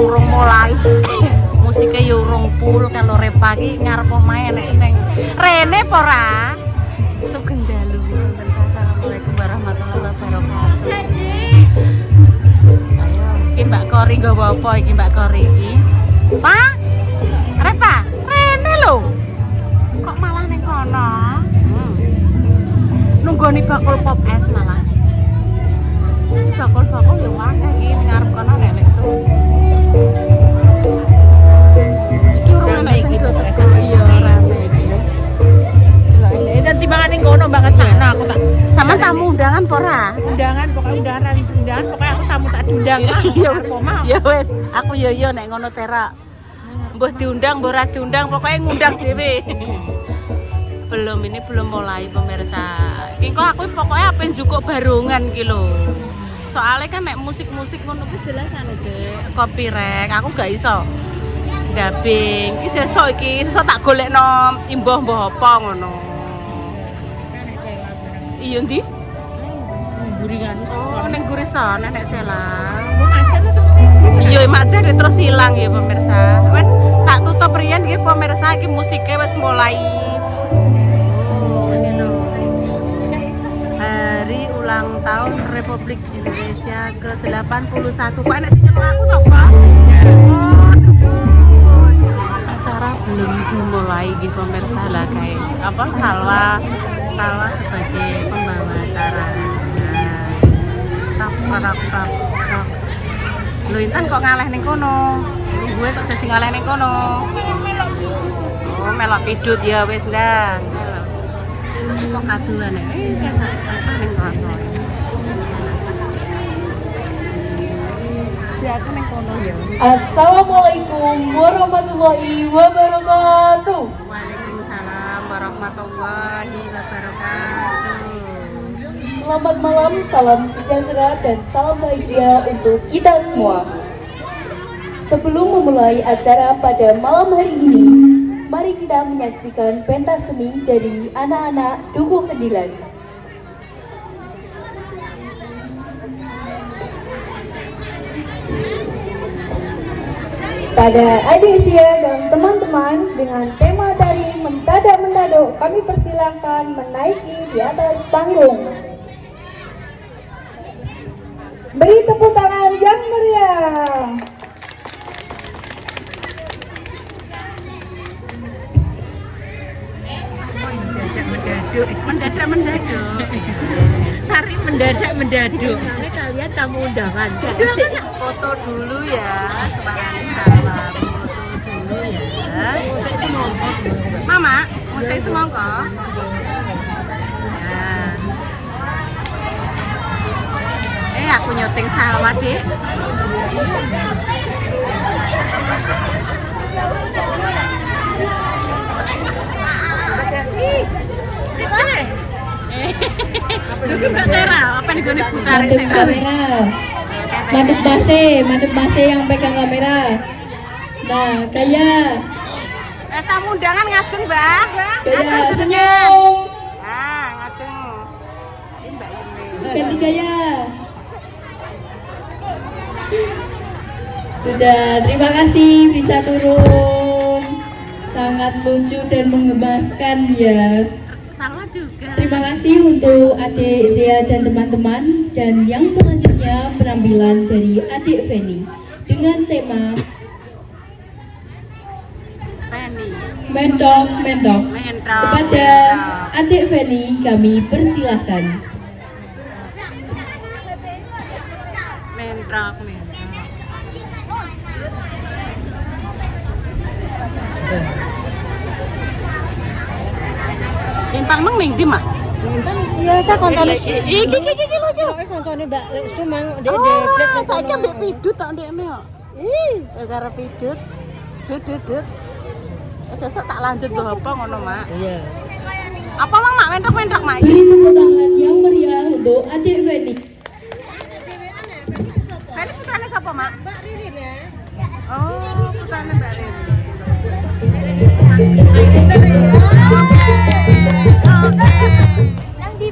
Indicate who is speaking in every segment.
Speaker 1: urung mulai. Musiknya yo urung full kalau Repa ki ngarep omahe nek sing rene apa ora? Sugeng dalu. Assalamualaikum warahmatullahi wabarakatuh. Ayo, iki Mbak Kori nggawa apa iki Mbak Kori iki? Pak? Repa, rene lho. Kok malah ning kono? Nunggoni bakul pop es malah. Ini bakul-bakul ya wadah iki ngarep kono nek leksu. Iki urung ana iki lho teko. Iya rame iki. Lah dan timbangan ning kono Mbak kesana aku tak. Sama tamu undangan apa ora?
Speaker 2: Undangan pokoknya pokoknya aku tamu tak diundang.
Speaker 1: Ya wes, aku yo nek ngono terak. Mbah diundang, mbah ora diundang, pokoknya ngundang dhewe. Belum mulai pemirsa. Iki kok aku pokoknya apen njukuk barongan iki lho. Soalnya kan nek musik-musik ngono ku jelas anu Dek, copyright. Aku gak iso dubbing. Iki sesuk tak golekno imbah mbah apa ngono. Iya ndi? Oh, ning guri sana nek selang. Iya, macet terus hilang ya pemirsa. Wes tak tutup riyen iki pemirsa iki musiknya wes mulai. Ini loh. Hari ulang tahun Republik Indonesia ke-81. Kok enek sing nyeluk aku sapa? Oh, acara belum dimulai gitu pemirsa lah kayak apa Salwa sebagai pembawa acara. Tak. Lho Intan kok ngaleh ning kono? Gue kok dadi ngaleh ning kono. Oh, melok pidut ya wis ndang. Kok kaduan kesak apa ning kono. Ya aku ning kono ya.
Speaker 3: Assalamualaikum warahmatullahi wabarakatuh.
Speaker 1: Waalaikumsalam warahmatullahi wabarakatuh.
Speaker 3: Selamat malam, salam sejahtera dan salam bahagia untuk kita semua. Sebelum memulai acara pada malam hari ini, mari kita menyaksikan pentas seni dari anak-anak Dukuh Kendilan. Pada adik Sia dan teman-teman dengan tema tari Mendadak-Mendadak, kami persilahkan menaiki di atas panggung. Beri tepuk tangan yang meriah.
Speaker 1: Mendadak. Tari mendadak.
Speaker 2: Ini kalian tamu undangan.
Speaker 1: Foto dulu ya, semangat salam. Foto dulu ya. Cek semongko. Mama, mau cek semongko? Ya. Aku nyuting Salwa, Dik. Apa nih gue cari
Speaker 3: kamera. Madep base yang pegang kamera. Nah, kayak
Speaker 1: tamu undangan ngajeng, Mbak.
Speaker 3: Kayak senyum.
Speaker 1: Ah, ngajeng. Ini Mbak Yuni.
Speaker 3: Ganti gaya. Sudah, terima kasih bisa turun. Sangat lucu dan menggemaskan ya.
Speaker 1: Salwa juga.
Speaker 3: Terima kasih untuk adik Zia dan teman-teman. Dan yang selanjutnya penampilan dari adik Feni dengan tema Mentok. Kepada adik Feni kami persilahkan.
Speaker 1: Mentok. Intan mang ning ndi, Mak?
Speaker 2: Intan biasa koncone.
Speaker 1: Iki lucu.
Speaker 2: Pokoke koncone Mbak Sumang ndek
Speaker 1: Oh, saiki ambek pidut tok ndekne kok. Karo pidut. Dut. Sesuk tak lanjut lho apa ngono, Mak?
Speaker 2: Iya.
Speaker 1: Apa mang Mak mentok Mak
Speaker 3: Beri
Speaker 1: iki?
Speaker 3: tepuk tangan yang meriah untuk adik Feni.
Speaker 1: Kali putrane sapa, Mak?
Speaker 2: Mbak Ririn ya.
Speaker 1: Oh, putrane Mbak Rin.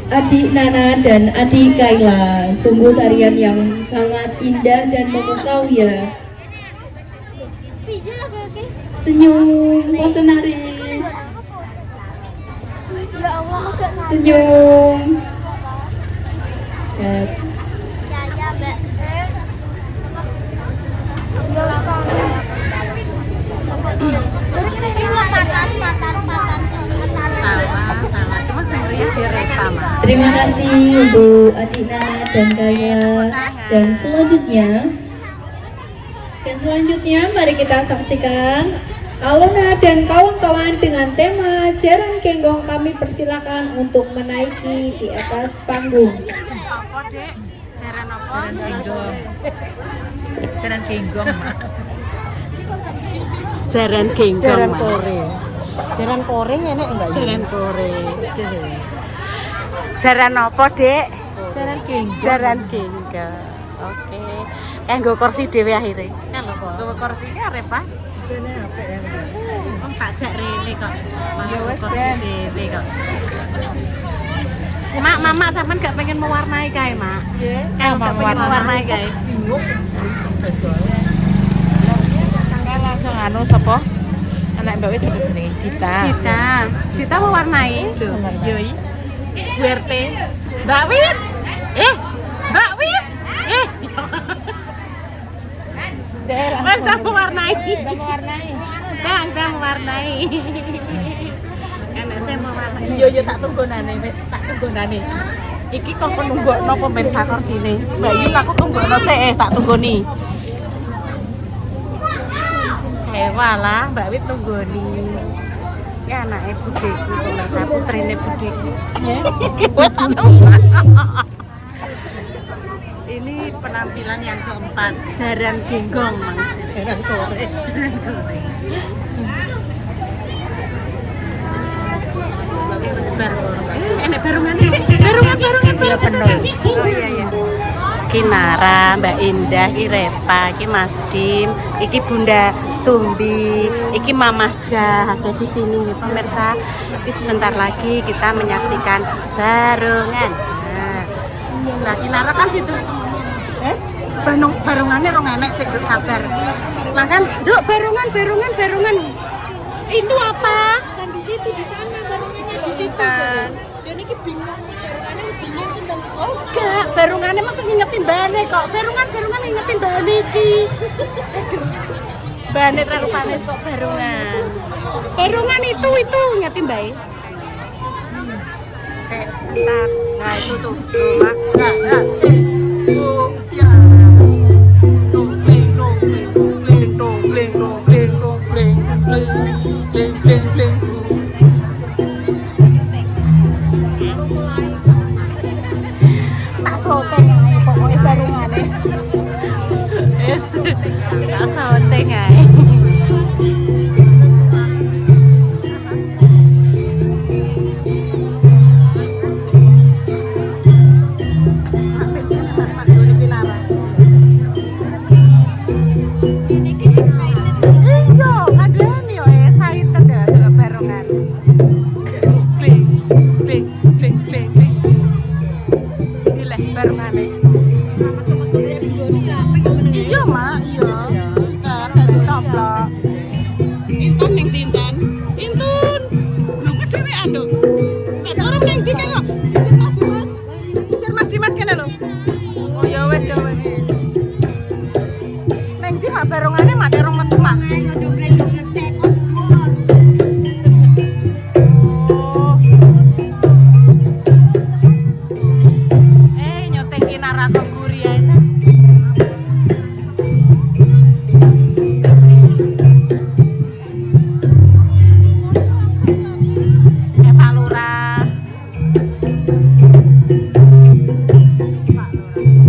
Speaker 3: Adik Nana dan adik Kaila, sungguh tarian yang sangat indah dan memukau ya. Senyum, pose nari.
Speaker 4: Ya Allah, agak salah.
Speaker 3: Senyum. Ya.
Speaker 4: Ya, Mbak.
Speaker 1: Salah. Cuma sing rias ya Repa, Mak.
Speaker 3: Terima kasih untuk Adina dan Kaya. Dan selanjutnya mari kita saksikan Alona dan kawan-kawan dengan tema Jaran Genggong. Kami persilakan untuk menaiki di atas panggung.
Speaker 1: Apa, Dek? Jaran apa?
Speaker 2: Jaran genggong. Jaran genggong, Mak.
Speaker 1: Jaran genggong,
Speaker 2: Jaran
Speaker 1: Mak.
Speaker 2: kore. Jaran kore enak enggak?
Speaker 1: Jaran kore.
Speaker 2: Sedih ya.
Speaker 1: Jaran apa, Dek?
Speaker 2: Jaran genggong.
Speaker 1: Jaran genggong. Oke. Kanggo kursi dhewe akhire. Kalau nggawa kursi ki arep, Pak.
Speaker 2: Ini apa ya?
Speaker 1: Wong tak jak rene kok.
Speaker 2: Ya wes,
Speaker 1: Kursi
Speaker 2: Ben.
Speaker 1: dhewe kok. Mak, Mama sampean gak pengen mewarnai kae, Mak? Kan gak pengen mewarnai kae.
Speaker 2: Bingung. Tanggal langsung anu sapa? Anak Mbak Wit sudah jenenge Dita.
Speaker 1: Kita mewarnai.
Speaker 2: Mewarnai.
Speaker 1: Yoi. WRT. Mbak Wit. Mbak Wit.
Speaker 2: Daerah.
Speaker 1: Mas tak mewarnai.
Speaker 2: Udah mewarnai.
Speaker 1: Dah mewarnai. Enak saya mewarnai. Yo tak tunggonane, wis tak tunggonane. Iki kok penunggokno pemirsa kursine. Mbak Yu aku tunggokno sik tak tunggoni. Walah, Mbak Wit tunggoni. Ya anake budheku pemirsa putrine budheku. Ini penampilan yang keempat, Jaran Genggong, Mang.
Speaker 2: Jaran kore.
Speaker 1: Jaran kore. Enak barungan.
Speaker 2: Dia penuh.
Speaker 1: Oh iya. Kinara, Mbak Indah, Ki Repa, Ki Mas Dim, iki Bunda Sumbi, iki Mamah Jah ada di sini nih pemirsa. Iki sebentar lagi kita menyaksikan barungan. Nah, Kinara kan gitu. Barungannya rong enek sik Duk, sabar. Makan, Duk, barungan. Itu apa?
Speaker 4: Kan di situ, di sana barungannya di situ. Dan ini bingung, barungannya bingung tentang
Speaker 1: Enggak, barungannya mah terus ngingetin bane kok. Barungan ngingetin bane iki. Aduh. Bane terlalu panas kok barungan. Barungan itu ngingetin bae. Sebentar. Nah, itu tuh, Mak. Nah. Oh, ya. Dong. Tak soteng ae pokoknya barungane. Wis, tak soteng ae. Iya, kadang yo excited ya delok barungan. Kling. Dileh barungane. Iya, Mak, iya. Gak dicoplok. Intan ning tintan. Intun. Lho kok dhewean lho. Nek turun ning ndi kan lho. Dicer Mas Dimas kene lho. Oh ya wis. Ning ndi Mak barungane mak derong metu Mak. Nyoteng Kinara Kongguri aja. Pak Lurah. Pak Lurah.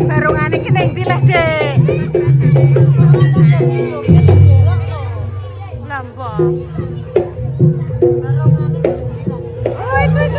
Speaker 1: Barungane iki ning ndi leh, Dik? Lah mbok. Oh, itu.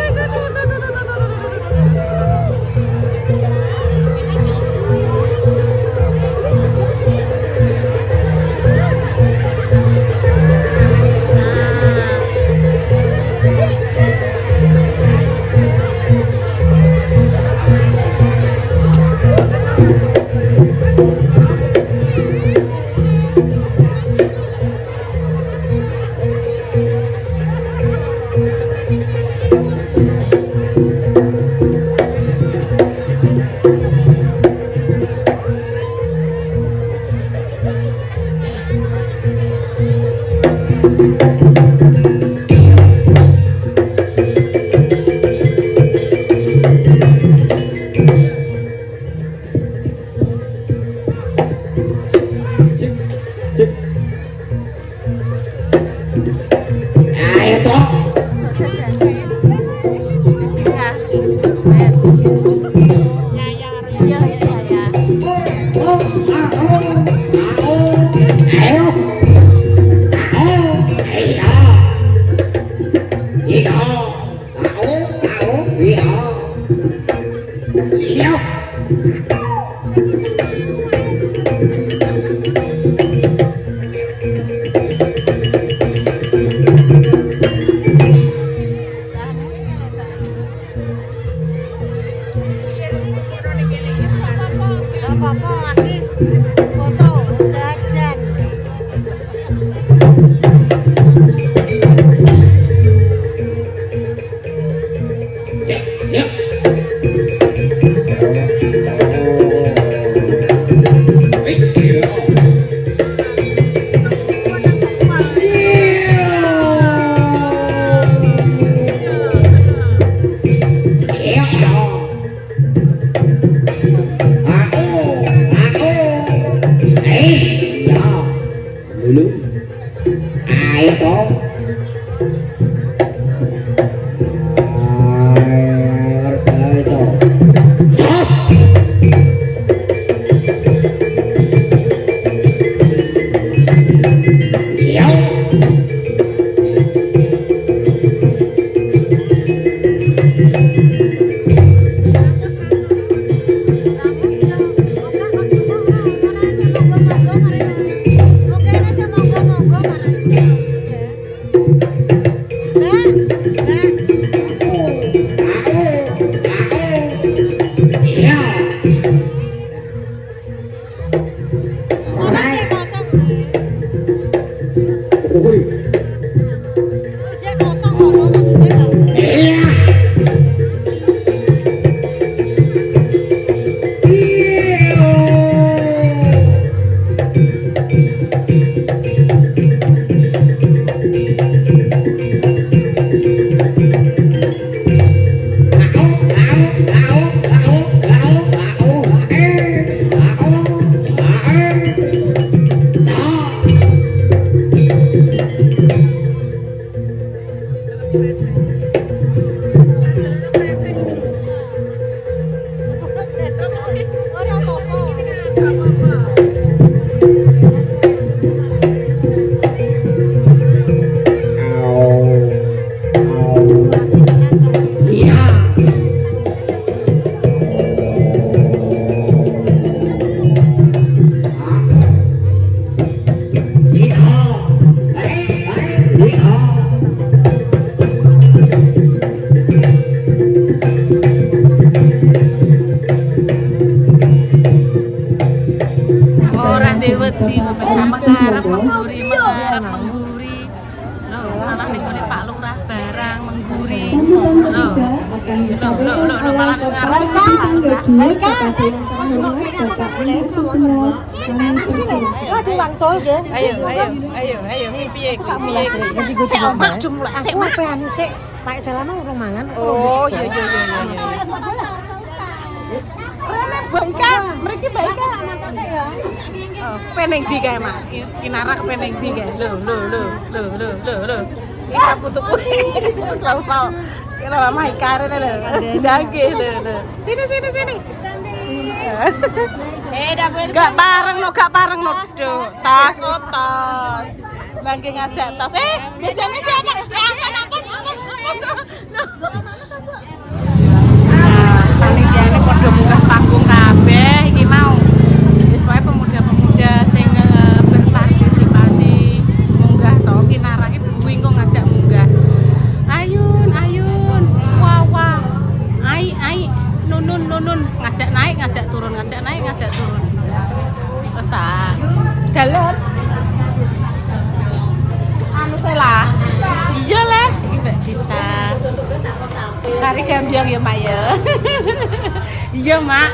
Speaker 3: disampaikan oleh Kepala Divisi Engagement kepada yang terhormat Bapak Amir Sutomo kami persilakan.
Speaker 2: Maju langsung ya. Ayo. Piye iki?
Speaker 1: Sik omak jumlah sik
Speaker 2: Aku apa anu sik? Pak Selana urung mangan.
Speaker 1: Oh, iya. Baik kan? Mereka baik kan? Oh, peneng di kae, Mak. Kinara peneng di kae. Lho. Kita putuk kuwi. Tahu. Kira mah ikarene lho. Dage lho. Sini. Gak pareng no. Duh, tas. Lagi ngajak tas. Jajannya siapa? Panitiane padha munggah panggung kabeh iki mau. Wis wae pemuda-pemuda sing berpartisipasi munggah to kinara iki bingung ngajak munggah. Ayun. Wah. Ai. Nunun ngajak naik, ngajak turun. Terus tak dalam anu lah. Iya lah, iki Mbak Dita. Tari gambyong ya, Mak ya. Iya, Mak.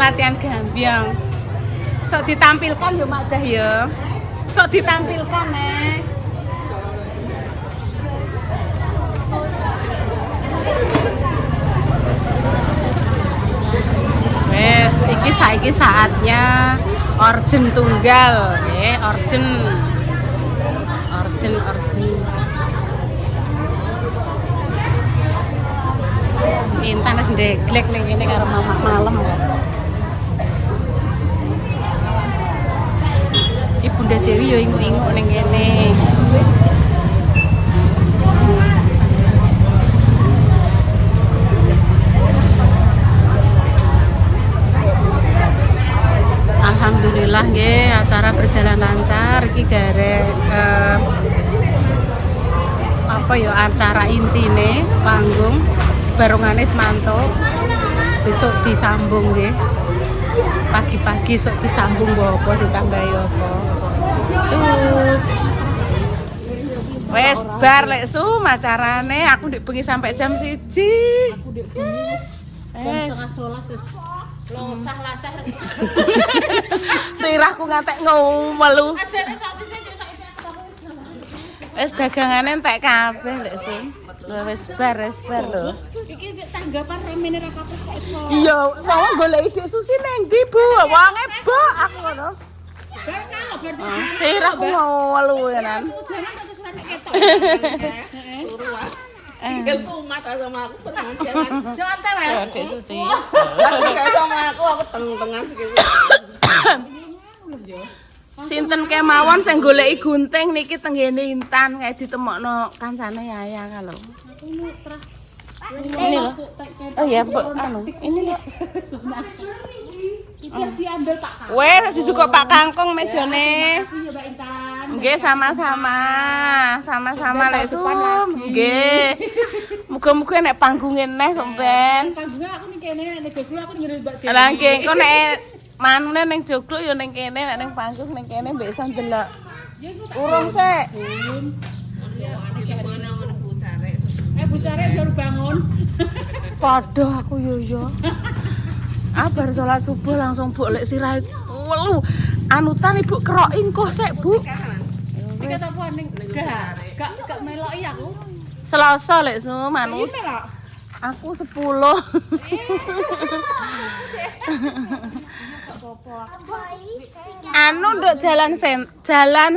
Speaker 1: Latihan gambyong. Sok ditampilkan ya, Mak Cah ya. Sok ditampilkan Wes, iki saiki saatnya orjen tunggal, nggih, orjen. Intan wis ndeglek ning kene karo Mamak Malem kok. Ibunda Dewi yo inguk-inguk ning kene. Alhamdulillah nggih acara berjalan lancar iki garek apa ya acara intine panggung barungane semantuk besok disambung nggih pagi-pagi sok disambung apa ditambahi apa cus wes bar lek acarane aku ndek bengi sampai jam 1 aku ndek bengi jam 11 wis losah-lasah sirahku ngantek ngomelu wis dagangane entek kabeh lek Sun wis bar lho iki tanggapan remene ra kapok wis iya mau golek ide susi ning ndi Bu wonge bok aku ngono sirahku ngomelu tenan tinggal kumat sama aku tenang jangan tewel Dek Susi lagi sama aku teng-tengan segitu sinten kemawon sing goleki gunting niki tenggene Intan kae ditemokno kancane Yaya kalau ini loh oh ya Bu anu ini loh diambil Pak Kangkung. Wes juga Pak Kangkung mejane. Nggih sama-sama lek Sum. Nggih. Muga-muga nek panggunge neh sampean. Panggunge aku ning kene nek joglo aku ngirim Mbak Dewi. Lah nggih engko nek manune ning joglo ya ning kene nek ning panggung ning kene mbek iso ndelok. Urung sik. Bu Carek baru bangun. Padha aku yo. Bar sholat subuh langsung Bu lek sirah welu anutan Ibu kerok ingkuh sik Bu. Iki sapa ning gak meloki aku. Selasa lek Sum manut. Aku 10. Anu nduk jalan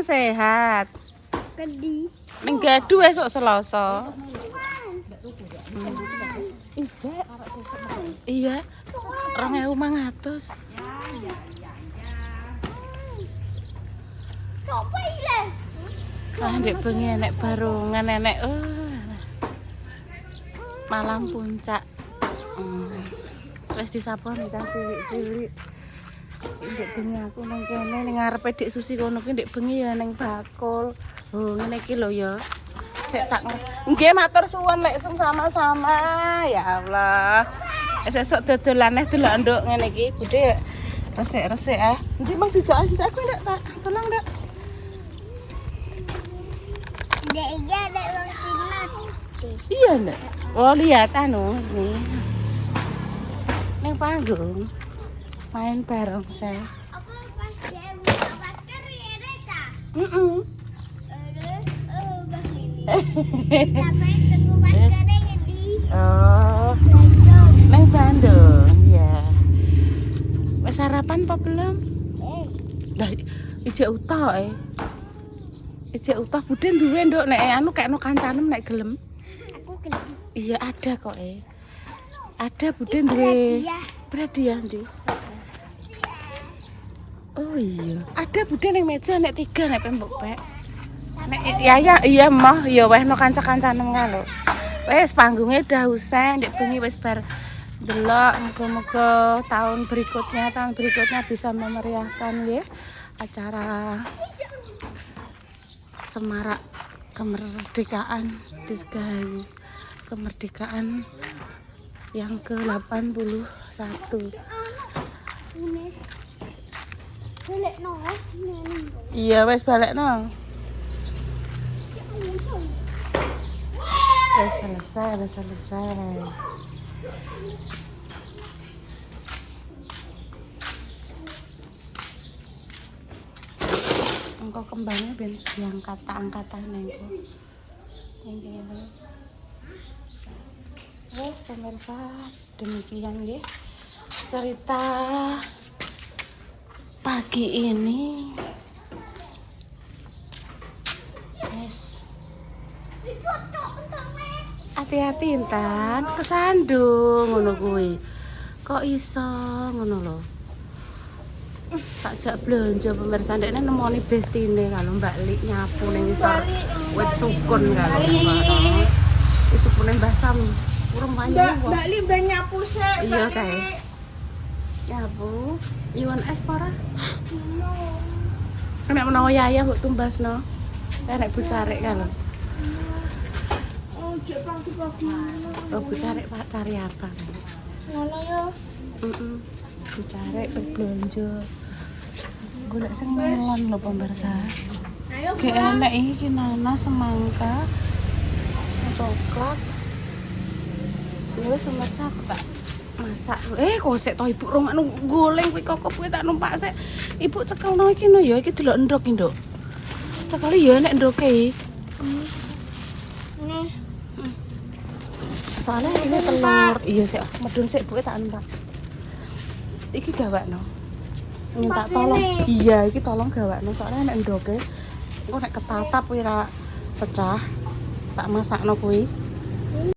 Speaker 1: sehat. Gedi. Ning Gadu esuk Selasa. Ijek. Iya. 2.500. Sopo ile? Ndek bengi enek barungan enek malam puncak. Wis disaponi cah cilik-cilik. Ndek bengi aku nang kene ning ngarepe Dik Susi kono ki ndek bengi ya ning bakul. Oh ngene iki lho ya. Sik tak nggih matur suwun lek sama-sama. Ya Allah. Esok dodolan delok nduk ngene iki Budhe resik-resik ah. Endi Mang sisuk aku ndak tak tolong ndak. Ndek iki ada wong Cina. Iya nek. Oh lihat anu nih. Neng panggung main bareng saya.
Speaker 4: Apa pas dia buka masker ya Rita? Bang ini. Sampai tunggu maskernya jadi.
Speaker 1: Oh, neng Bandung ya. Wes sarapan apa belum? Lah ijek utah Ijek utah buden duwe nduk nek anu kekno kancanem nek gelem.
Speaker 4: Aku gelem.
Speaker 1: Iya ada kok Ada buden duwe. Berarti ya ndi? Oh iya, ada buden yang meja nek 3 nek pembok pek. Nek iya mah ya weh no kanca-kancanem ngono. Wes panggungnya udah usai, ndek bengi wis bar delok muga-muga tahun berikutnya bisa memeriahkan ya acara semarak kemerdekaan dirgahayu kemerdekaan yang ke-81.
Speaker 4: Balik no.
Speaker 1: Iya wes balik no. Wes selesai. Engkau kembangnya ben diangkat nengko. Yang gini. Wes pemirsa, demikian ya cerita pagi ini. Yes. Hati-hati Intan, kesandung ngono kuwi. Kok iso ngono lho. Tak jak blonjo pemirsa ndekne nemoni bestine kalau Mbak Lik nyapu ning isor wit sukun kalau Mbak. Isupune Mbah Sam urung payu kok.
Speaker 4: Mbak Li ben nyapu sik.
Speaker 1: Iya kae. Nyapu. Iwan es para? Nek menawa yaya mbok tumbasno. Nek Bu Carik kalau.
Speaker 4: Oh, jek pagi-pagi.
Speaker 1: Oh, Bu Carik Pak cari apa?
Speaker 4: Ngono ya.
Speaker 1: Bu Carik berbelanja. Golek sing melon lho pemirsa.
Speaker 4: Ayo
Speaker 1: Kayak enak iki nanas, semangka, coklat. Ya wis pemirsa aku tak masak. Kok sik to Ibu rong anu goleng kuwi kok kuwi tak numpak sik. Ibu cekelno iki no ya iki delok endok iki, Nduk. Cekeli ya nek ndoke.
Speaker 4: Nih.
Speaker 1: Soalnya ini telur. Iya sik medun sik Bu tak numpak. Iki gawakno. Minta tolong. Iya, iki tolong gawakno soalnya nek ndoke engko nek ketatap kuwi ra pecah. Tak masakno kuwi.